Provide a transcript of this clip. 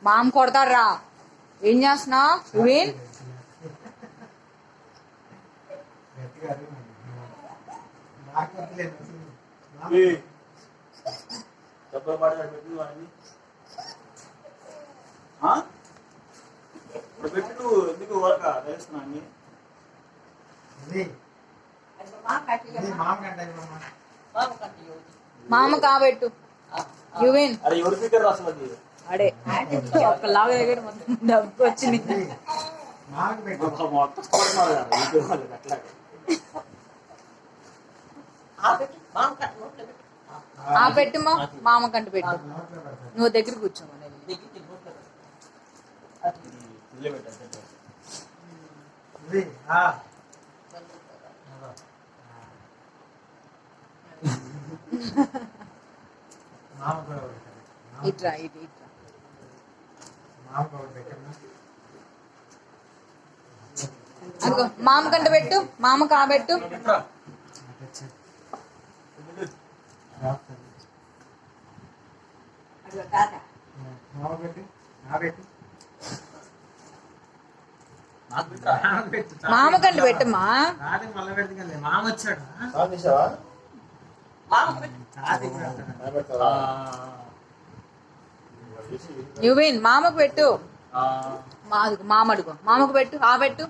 మామ కొడతాడ్రా. ఏం చేస్తున్నావు యువీన్? మామ కాబెట్టు యువీన్. అడే ఒక్కలాగా దగ్గర మొత్తం డబ్బు వచ్చింది. పెట్టుమా మామ కంట పెట్టు. నువ్వు దగ్గర కూర్చోమని ఇట్రా ఇటు ఇట్రా. అనుకో మామ కంట పెట్టు. మామ కాబెట్టు. మామ కంట పెట్టమ్మా. మామ వచ్చాడు. యువీన్ మామకు పెట్టు. మామ అడుగు. మామకు పెట్టు. పెట్టు.